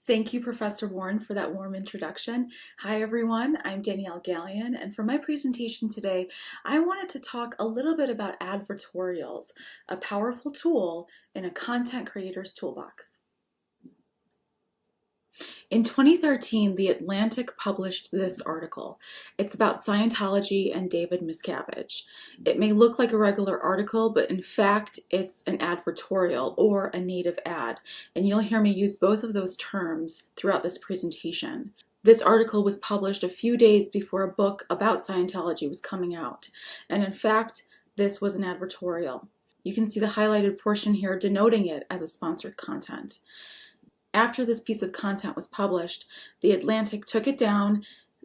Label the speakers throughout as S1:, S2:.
S1: Thank you, Professor Warren, for that warm introduction. Hi, everyone. I'm Danielle Galian, and for my presentation today, I wanted to talk a little bit about advertorials, a powerful tool in a content creator's toolbox. In 2013, The Atlantic published this article. It's about Scientology and David Miscavige. It may look like a regular article, but in fact, it's an advertorial or a native ad, and you'll hear me use both of those terms throughout this presentation. This article was published a few days before a book about Scientology was coming out, and in fact, this was an advertorial. You can see the highlighted portion here denoting it as a sponsored content. After this piece of content was published, The Atlantic took it down,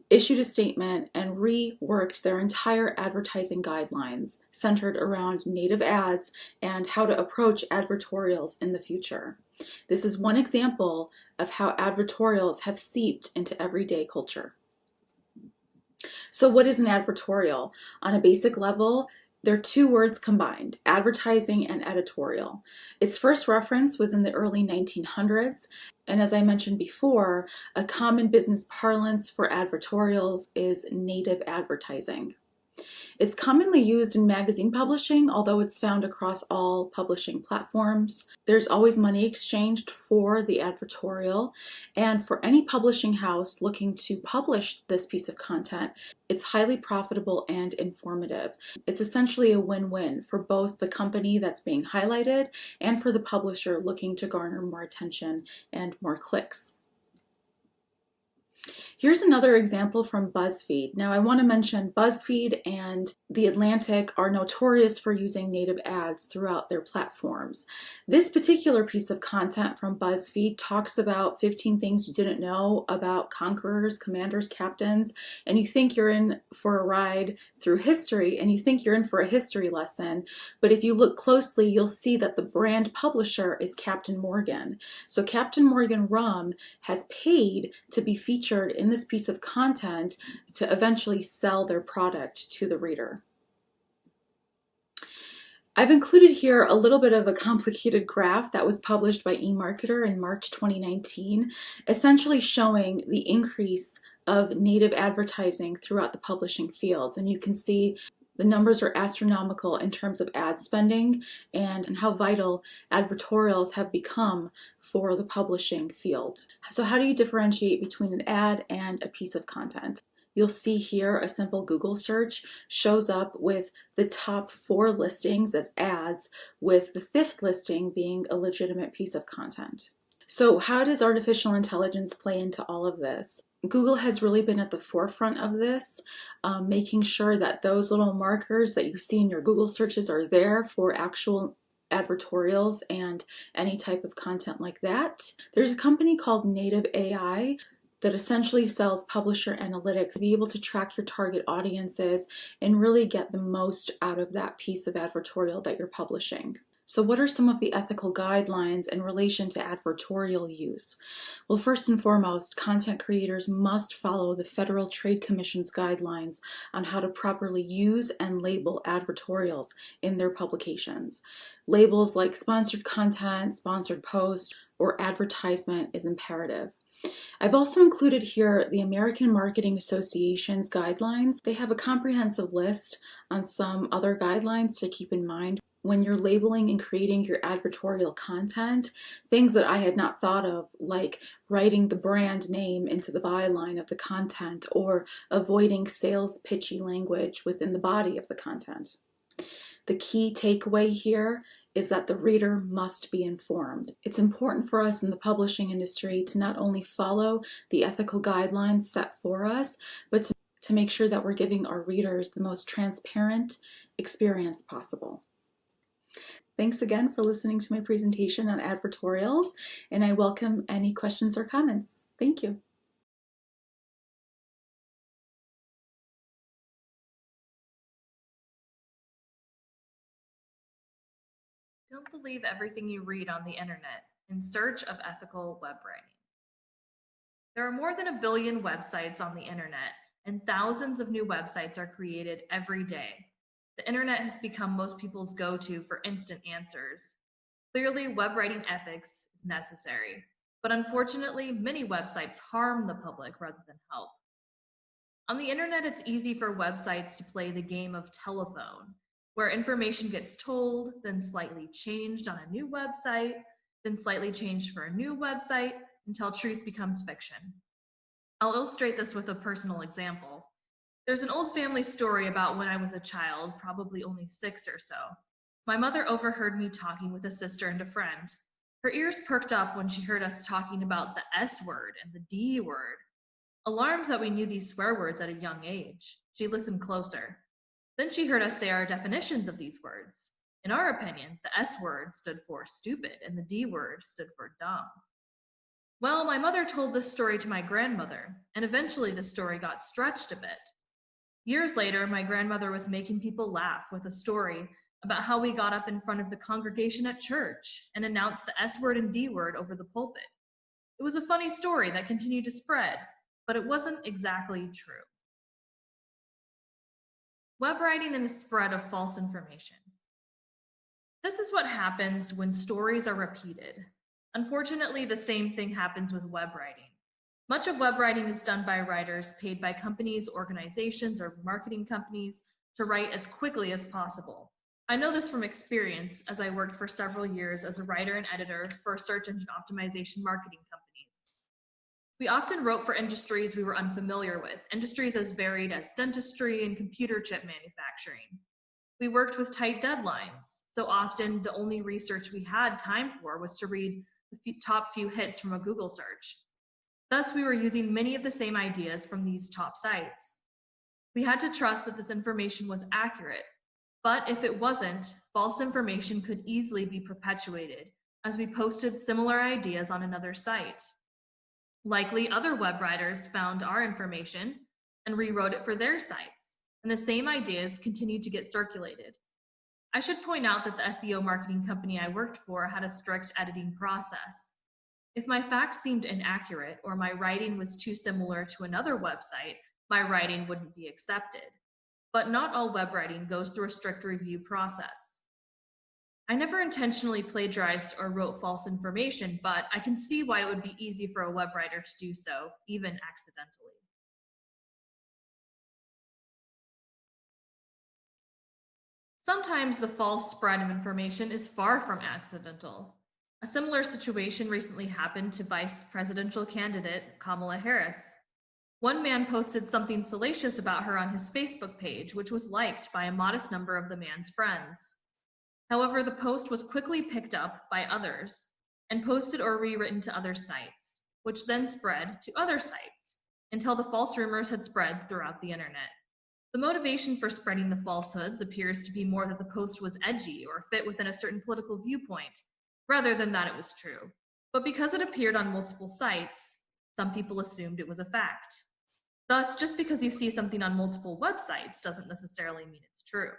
S1: issued a statement, and reworked their entire advertising guidelines centered around native ads and how to approach advertorials in the future. This is one example of how advertorials have seeped into everyday culture. So what is an advertorial? On a basic level, they're two words combined, advertising and editorial. Its first reference was in the early 1900s, and as I mentioned before, a common business parlance for advertorials is native advertising. It's commonly used in magazine publishing, although it's found across all publishing platforms. There's always money exchanged for the advertorial, and for any publishing house looking to publish this piece of content, it's highly profitable and informative. It's essentially a win-win for both the company that's being highlighted and for the publisher looking to garner more attention and more clicks. Here's another example from BuzzFeed. Now I want to mention BuzzFeed and The Atlantic are notorious for using native ads throughout their platforms. This particular piece of content from BuzzFeed talks about 15 things you didn't know about conquerors, commanders, captains, and you think you're in for a ride through history and you think you're in for a history lesson, but if you look closely, you'll see that the brand publisher is Captain Morgan. So Captain Morgan Rum has paid to be featured in this piece of content to eventually sell their product to the reader. I've included here a little bit of a complicated graph that was published by eMarketer in March 2019, essentially showing the increase of native advertising throughout the publishing fields. And you can see the numbers are astronomical in terms of ad spending and how vital advertorials have become for the publishing field. So how do you differentiate between an ad and a piece of content? You'll see here a simple Google search shows up with the top 4 listings as ads, with the 5th listing being a legitimate piece of content. So how does artificial intelligence play into all of this? Google has really been at the forefront of this, making sure that those little markers that you see in your Google searches are there for actual advertorials and any type of content like that. There's a company called Native AI that essentially sells publisher analytics to be able to track your target audiences and really get the most out of that piece of advertorial that you're publishing. So what are some of the ethical guidelines in relation to advertorial use? Well, first and foremost, content creators must follow the Federal Trade Commission's guidelines on how to properly use and label advertorials in their publications. Labels like sponsored content, sponsored post, or advertisement is imperative. I've also included here the American Marketing Association's guidelines. They have a comprehensive list on some other guidelines to keep in mind when you're labeling and creating your advertorial content, things that I had not thought of, like writing the brand name into the byline of the content or avoiding sales pitchy language within the body of the content. The key takeaway here is that the reader must be informed. It's important for us in the publishing industry to not only follow the ethical guidelines set for us, but to make sure that we're giving our readers the most transparent experience possible. Thanks again for listening to my presentation on advertorials, and I welcome any questions or comments. Thank you.
S2: Don't believe everything you read on the internet. In search of ethical web writing. There are more than 1 billion websites on the internet, and thousands of new websites are created every day. The internet has become most people's go-to for instant answers. Clearly, web writing ethics is necessary. But unfortunately, many websites harm the public rather than help. On the internet, it's easy for websites to play the game of telephone, where information gets told, then slightly changed on a new website, then slightly changed for a new website, until truth becomes fiction. I'll illustrate this with a personal example. There's an old family story about when I was a child, probably only 6 or so. My mother overheard me talking with a sister and a friend. Her ears perked up when she heard us talking about the S word and the D word. Alarmed that we knew these swear words at a young age, she listened closer. Then she heard us say our definitions of these words. In our opinions, the S word stood for stupid and the D word stood for dumb. Well, my mother told this story to my grandmother, and eventually the story got stretched a bit. Years later, my grandmother was making people laugh with a story about how we got up in front of the congregation at church and announced the S word and D word over the pulpit. It was a funny story that continued to spread, but it wasn't exactly true. Web writing and the spread of false information. This is what happens when stories are repeated. Unfortunately, the same thing happens with web writing. Much of web writing is done by writers paid by companies, organizations, or marketing companies to write as quickly as possible. I know this from experience, as I worked for several years as a writer and editor for search engine optimization marketing companies. We often wrote for industries we were unfamiliar with, industries as varied as dentistry and computer chip manufacturing. We worked with tight deadlines, so often the only research we had time for was to read the top few hits from a Google search. Thus, we were using many of the same ideas from these top sites. We had to trust that this information was accurate, but if it wasn't, false information could easily be perpetuated as we posted similar ideas on another site. Likely, other web writers found our information and rewrote it for their sites, and the same ideas continued to get circulated. I should point out that the SEO marketing company I worked for had a strict editing process. If my facts seemed inaccurate or my writing was too similar to another website, my writing wouldn't be accepted. But not all web writing goes through a strict review process. I never intentionally plagiarized or wrote false information, but I can see why it would be easy for a web writer to do so, even accidentally. Sometimes the false spread of information is far from accidental. A similar situation recently happened to vice presidential candidate Kamala Harris. One man posted something salacious about her on his Facebook page, which was liked by a modest number of the man's friends. However, the post was quickly picked up by others and posted or rewritten to other sites, which then spread to other sites until the false rumors had spread throughout the internet. The motivation for spreading the falsehoods appears to be more that the post was edgy or fit within a certain political viewpoint, rather than that it was true. But because it appeared on multiple sites, some people assumed it was a fact. Thus, just because you see something on multiple websites doesn't necessarily mean it's true.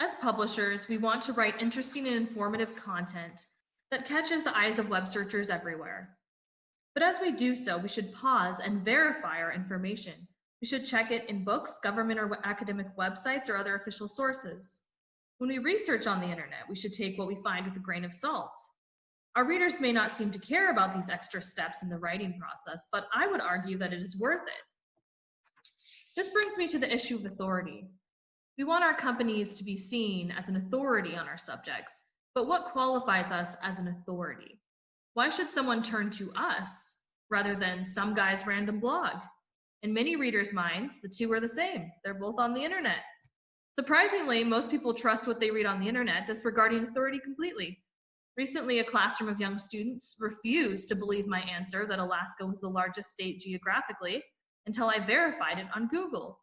S2: As publishers, we want to write interesting and informative content that catches the eyes of web searchers everywhere. But as we do so, we should pause and verify our information. We should check it in books, government or academic websites, or other official sources. When we research on the internet, we should take what we find with a grain of salt. Our readers may not seem to care about these extra steps in the writing process, but I would argue that it is worth it. This brings me to the issue of authority. We want our companies to be seen as an authority on our subjects, but what qualifies us as an authority? Why should someone turn to us rather than some guy's random blog? In many readers' minds, the two are the same. They're both on the internet. Surprisingly, most people trust what they read on the internet, disregarding authority completely. Recently, a classroom of young students refused to believe my answer that Alaska was the largest state geographically until I verified it on Google.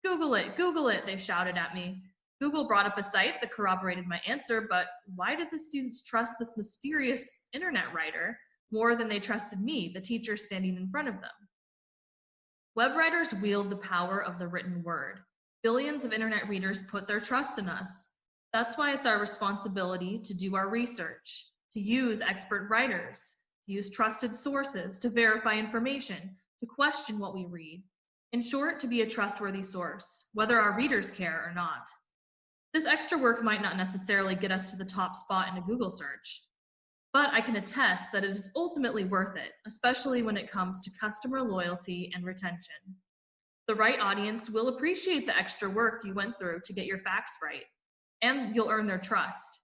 S2: Google it, they shouted at me. Google brought up a site that corroborated my answer, but why did the students trust this mysterious internet writer more than they trusted me, the teacher standing in front of them? Web writers wield the power of the written word. Billions of internet readers put their trust in us. That's why it's our responsibility to do our research, to use expert writers, to use trusted sources, to verify information, to question what we read. In short, to be a trustworthy source, whether our readers care or not. This extra work might not necessarily get us to the top spot in a Google search, but I can attest that it is ultimately worth it, especially when it comes to customer loyalty and retention. The right audience will appreciate the extra work you went through to get your facts right, and you'll earn their trust.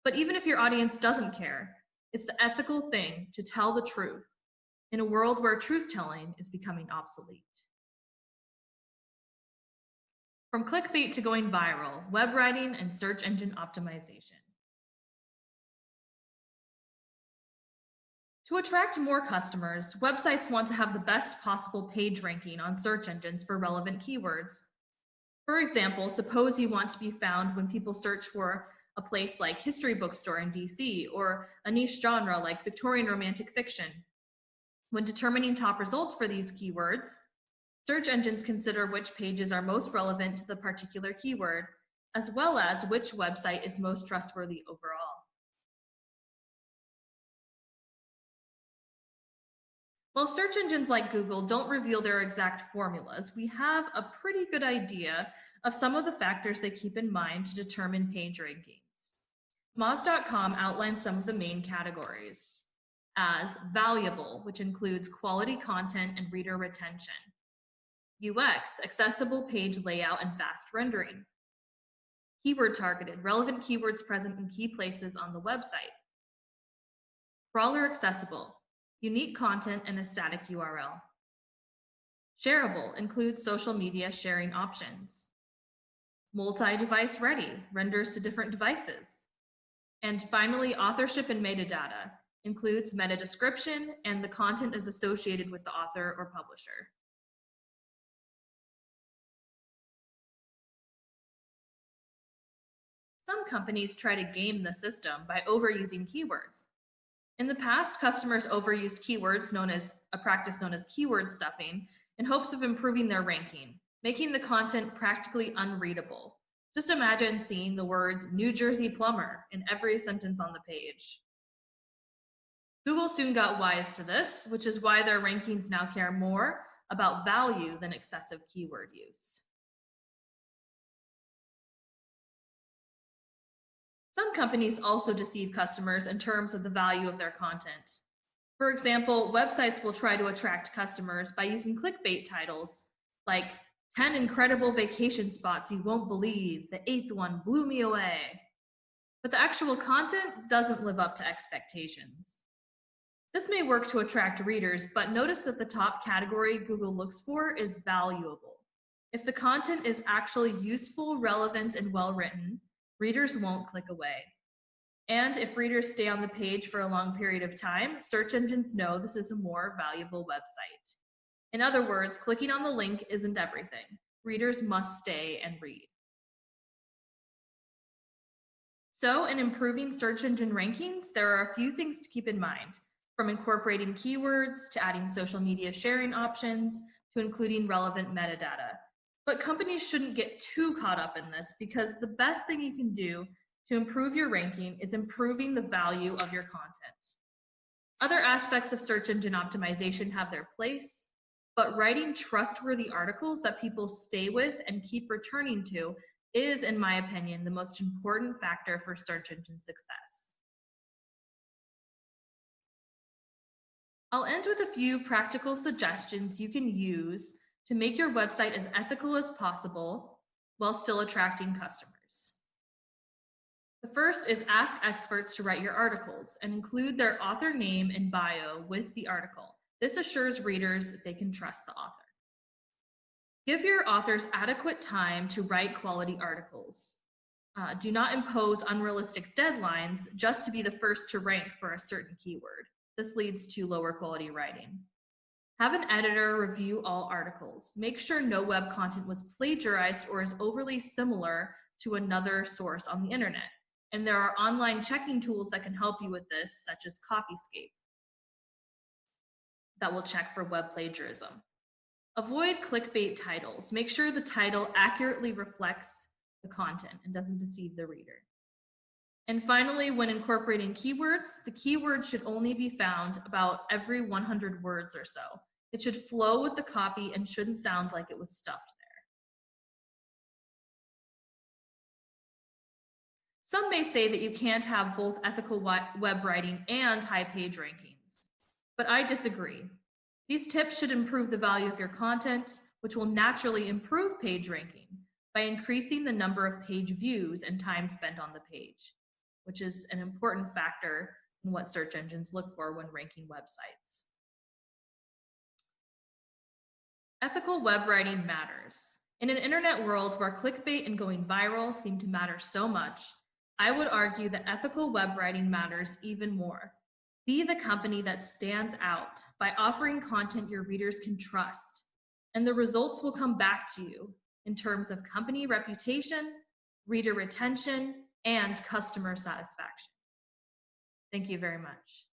S2: But even if your audience doesn't care, it's the ethical thing to tell the truth in a world where truth-telling is becoming obsolete. From clickbait to going viral, web writing and search engine optimization. To attract more customers, websites want to have the best possible page ranking on search engines for relevant keywords. For example, suppose you want to be found when people search for a place like history bookstore in DC or a niche genre like Victorian romantic fiction. When determining top results for these keywords, search engines consider which pages are most relevant to the particular keyword, as well as which website is most trustworthy overall. While search engines like Google don't reveal their exact formulas, we have a pretty good idea of some of the factors they keep in mind to determine page rankings. Moz.com outlines some of the main categories as valuable, which includes quality content and reader retention. UX, accessible page layout and fast rendering. Keyword targeted, relevant keywords present in key places on the website. Crawler accessible, unique content and a static URL. Shareable includes social media sharing options. Multi-device ready, renders to different devices. And finally, authorship and metadata includes meta description and the content is associated with the author or publisher. Some companies try to game the system by overusing keywords. In the past, customers overused keywords, a practice known as keyword stuffing, in hopes of improving their ranking, making the content practically unreadable. Just imagine seeing the words New Jersey plumber in every sentence on the page. Google soon got wise to this, which is why their rankings now care more about value than excessive keyword use. Some companies also deceive customers in terms of the value of their content. For example, websites will try to attract customers by using clickbait titles like 10 incredible vacation spots you won't believe, the 8th one blew me away. But the actual content doesn't live up to expectations. This may work to attract readers, but notice that the top category Google looks for is valuable. If the content is actually useful, relevant, and well-written, readers won't click away. And if readers stay on the page for a long period of time, search engines know this is a more valuable website. In other words, clicking on the link isn't everything. Readers must stay and read. So in improving search engine rankings, there are a few things to keep in mind, from incorporating keywords to adding social media sharing options to including relevant metadata. But companies shouldn't get too caught up in this because the best thing you can do to improve your ranking is improving the value of your content. Other aspects of search engine optimization have their place, but writing trustworthy articles that people stay with and keep returning to is, in my opinion, the most important factor for search engine success. I'll end with a few practical suggestions you can use to make your website as ethical as possible while still attracting customers. The first is ask experts to write your articles and include their author name and bio with the article. This assures readers that they can trust the author. Give your authors adequate time to write quality articles. Do not impose unrealistic deadlines just to be the first to rank for a certain keyword. This leads to lower quality writing. Have an editor review all articles. Make sure no web content was plagiarized or is overly similar to another source on the internet. And there are online checking tools that can help you with this, such as Copyscape, that will check for web plagiarism. Avoid clickbait titles. Make sure the title accurately reflects the content and doesn't deceive the reader. And finally, when incorporating keywords, the keyword should only be found about every 100 words or so. It should flow with the copy and shouldn't sound like it was stuffed there. Some may say that you can't have both ethical web writing and high page rankings, but I disagree. These tips should improve the value of your content, which will naturally improve page ranking by increasing the number of page views and time spent on the page, which is an important factor in what search engines look for when ranking websites. Ethical web writing matters. In an internet world where clickbait and going viral seem to matter so much, I would argue that ethical web writing matters even more. Be the company that stands out by offering content your readers can trust, and the results will come back to you in terms of company reputation, reader retention, and customer satisfaction. Thank you very much.